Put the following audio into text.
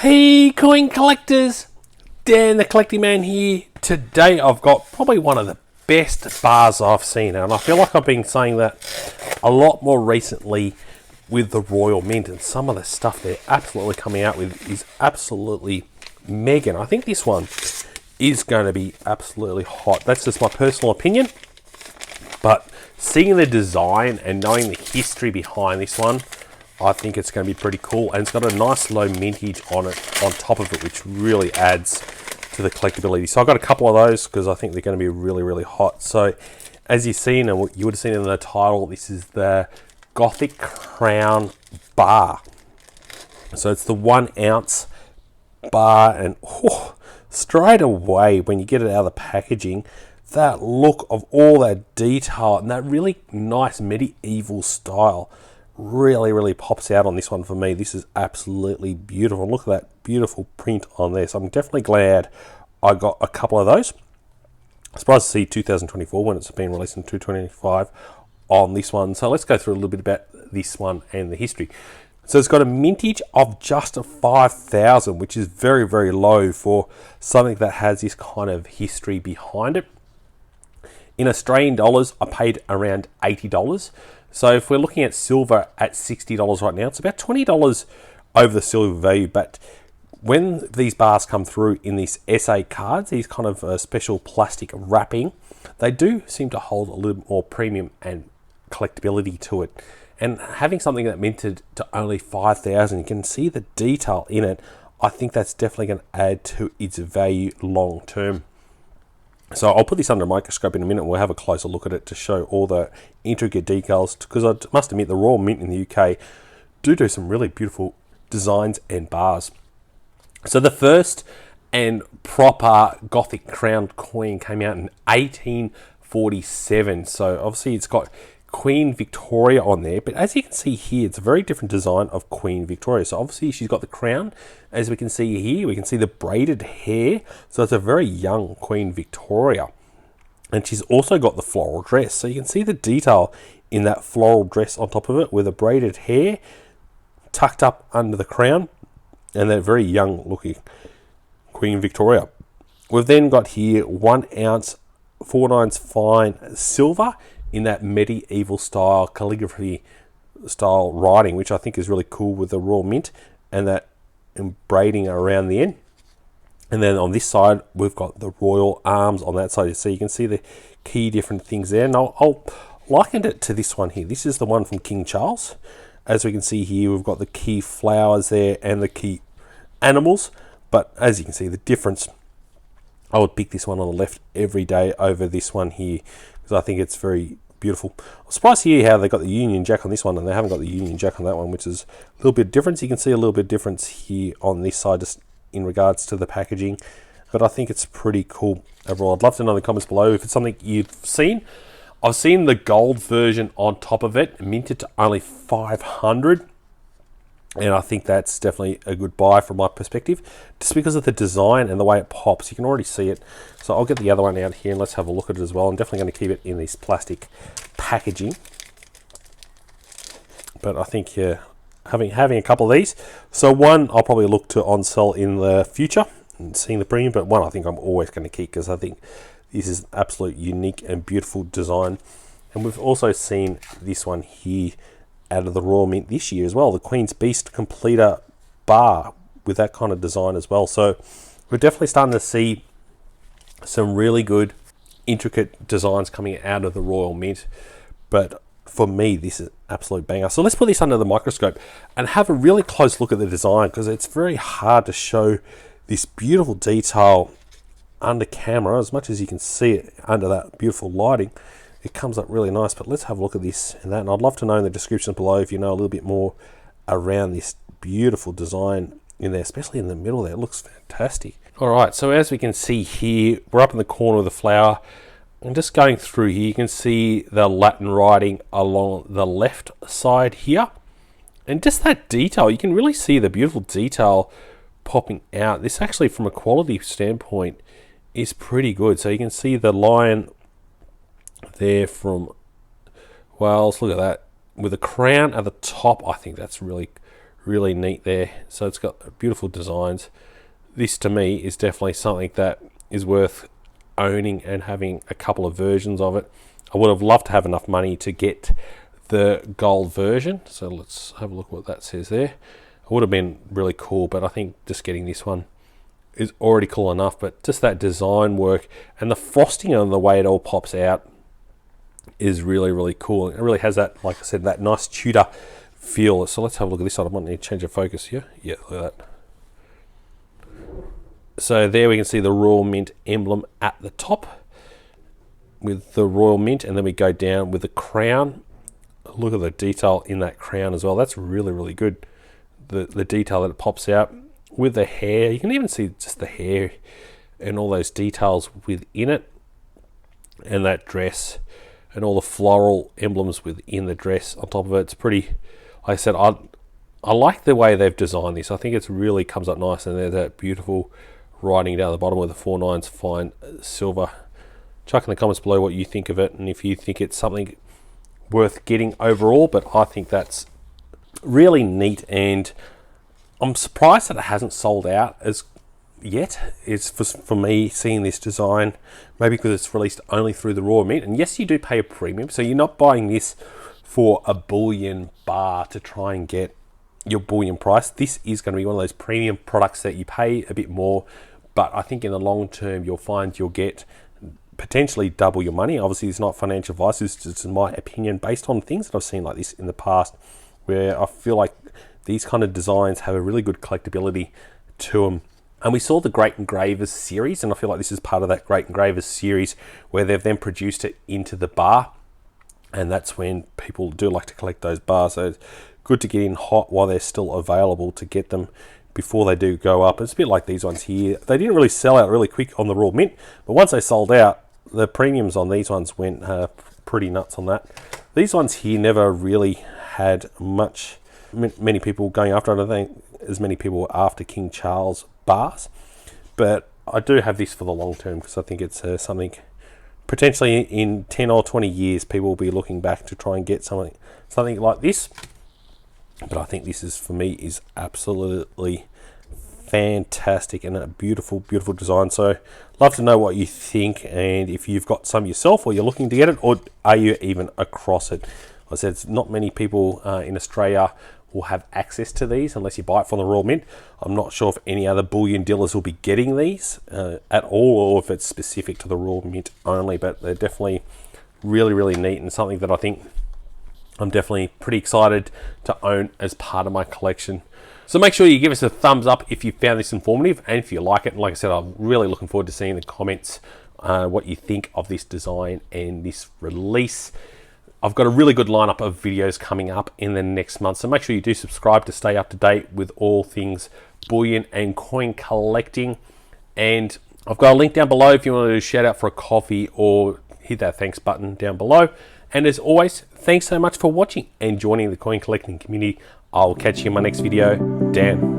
Hey coin collectors, Dan the Collecting Man here. Today I've got probably one of the best bars I've seen, and I feel like I've been saying that a lot more recently with the Royal Mint, and some of the stuff they're absolutely coming out with is absolutely mega. And I think this one is going to be absolutely hot. That's just my personal opinion, but seeing the design and knowing the history behind this one, I think it's going to be pretty cool, and it's got a nice low mintage on it, on top of it, which really adds to the collectability. So I've got a couple of those because I think they're going to be really hot. So as you've seen, and you would have seen in the title, this is the Gothic Crown bar. So it's the 1 ounce bar, and straight away when you get it out of the packaging, that look of all that detail and that really nice medieval style really pops out on this one for me. This is absolutely beautiful. Look at that beautiful print on there. So I'm definitely glad I got a couple of those. Surprised to see 2024 when it's been released in 2025 on this one. So let's go through a little bit about this one and the history. So it's got a mintage of just 5,000, which is very low for something that has this kind of history behind it. In Australian dollars, I paid around $80. So if we're looking at silver at $60 right now, it's about $20 over the silver value. But when these bars come through in these SA cards, these kind of special plastic wrapping, they do seem to hold a little more premium and collectability to it. And having something that minted to only 5,000, you can see the detail in it. I think that's definitely going to add to its value long term. So I'll put this under a microscope in a minute. We'll have a closer look at it to show all the intricate details, because I must admit the Royal Mint in the UK do some really beautiful designs and bars. So the first and proper Gothic crown coin came out in 1847. So obviously it's got Queen Victoria on there, but as you can see here, it's a very different design of Queen Victoria. So obviously she's got the crown, as we can see here. We can see the braided hair, so it's a very young Queen Victoria. And she's also got the floral dress, so you can see the detail in that floral dress on top of it, with the braided hair tucked up under the crown, and that very young looking Queen Victoria. We've then got here 1 ounce 4/9 fine silver in that medieval style calligraphy style writing, which I think is really cool with the Royal Mint and that braiding around the end. And then on this side, we've got the royal arms on that side. So you can see the key different things there. Now I'll liken it to this one here. This is the one from King Charles. As we can see here, we've got the key flowers there and the key animals. But as you can see, the difference, I would pick this one on the left every day over this one here, because I think it's very beautiful. I'm surprised to hear how they got the Union Jack on this one and they haven't got the Union Jack on that one, which is a little bit different. You can see a little bit difference here on this side just in regards to the packaging, but I think it's pretty cool overall. I'd love to know in the comments below if it's something you've seen. I've seen the gold version on top of it, minted to only 500, and I think that's definitely a good buy from my perspective, just because of the design and the way it pops. You can already see it. So I'll get the other one out here and let's have a look at it as well. I'm definitely going to keep it in this plastic packaging, but I think having a couple of these. So one I'll probably look to on sell in the future and seeing the premium, but one I think I'm always going to keep because I think this is an absolute unique and beautiful design. And we've also seen this one here out of the Royal Mint this year as well, the Queen's Beast Completer bar with that kind of design as well. So we're definitely starting to see some really good intricate designs coming out of the Royal Mint, but for me this is an absolute banger. So let's put this under the microscope and have a really close look at the design, because it's very hard to show this beautiful detail under camera. As much as you can see it under that beautiful lighting, it comes up really nice. But let's have a look at this and that, and I'd love to know in the description below if you know a little bit more around this beautiful design in there, especially in the middle there. It looks fantastic. All right, so as we can see here, we're up in the corner of the flower. And just going through here, you can see the Latin writing along the left side here, and just that detail, you can really see the beautiful detail popping out. This actually, from a quality standpoint, is pretty good. So you can see the lion there from Wales. Look at that, with a crown at the top. I think that's really really neat there. So it's got beautiful designs. This to me is definitely something that is worth owning and having a couple of versions of it. I would have loved to have enough money to get the gold version. So let's have a look what that says there. It would have been really cool, but I think just getting this one is already cool enough. But just that design work and the frosting on the way it all pops out is really, really cool. It really has that, like I said, that nice Tudor feel. So let's have a look at this side. I might need to change the focus here. Yeah, look at that. So there we can see the Royal Mint emblem at the top with the Royal Mint, and then we go down with the crown. Look at the detail in that crown as well. That's really, really good. The detail that it pops out with the hair. You can even see just the hair and all those details within it, and that dress and all the floral emblems within the dress on top of it. It's pretty, like I said, I like the way they've designed this. I think it's really comes up nice, and there's that beautiful writing down the bottom with the 4 9s fine silver. Chuck in the comments below what you think of it, and if you think it's something worth getting overall. But I think that's really neat, and I'm surprised that it hasn't sold out as yet. It's for me seeing this design, maybe because it's released only through the Royal Mint, and yes, you do pay a premium, so you're not buying this for a bullion bar to try and get your bullion price. This is going to be one of those premium products that you pay a bit more, but I think in the long term you'll find you'll get potentially double your money. Obviously it's not financial advice, it's just my opinion based on things that I've seen like this in the past, where I feel like these kind of designs have a really good collectability to them. And we saw the Great Engravers series, and I feel like this is part of that Great Engravers series where they've then produced it into the bar, and that's when people do like to collect those bars. So it's good to get in hot while they're still available to get them before they do go up. It's a bit like these ones here. They didn't really sell out really quick on the Royal Mint, but once they sold out, the premiums on these ones went pretty nuts on that. These ones here never really had many people going after. I don't think as many people were after King Charles bars, but I do have this for the long term because I think it's something potentially in 10 or 20 years people will be looking back to try and get something like this. But I think this is, for me, is absolutely fantastic and a beautiful, beautiful design. So love to know what you think, and if you've got some yourself or you're looking to get it, or are you even across it. Like I said, it's not many people in Australia will have access to these unless you buy it from the Royal Mint. I'm not sure if any other bullion dealers will be getting these at all, or if it's specific to the Royal Mint only, but they're definitely really, really neat, and something that I think I'm definitely pretty excited to own as part of my collection. So make sure you give us a thumbs up if you found this informative, and if you like it. And like I said, I'm really looking forward to seeing the comments, what you think of this design and this release. I've got a really good lineup of videos coming up in the next month, so make sure you do subscribe to stay up to date with all things bullion and coin collecting. And I've got a link down below if you want to do a shout out for a coffee, or hit that thanks button down below. And as always, thanks so much for watching and joining the coin collecting community. I'll catch you in my next video. Dan.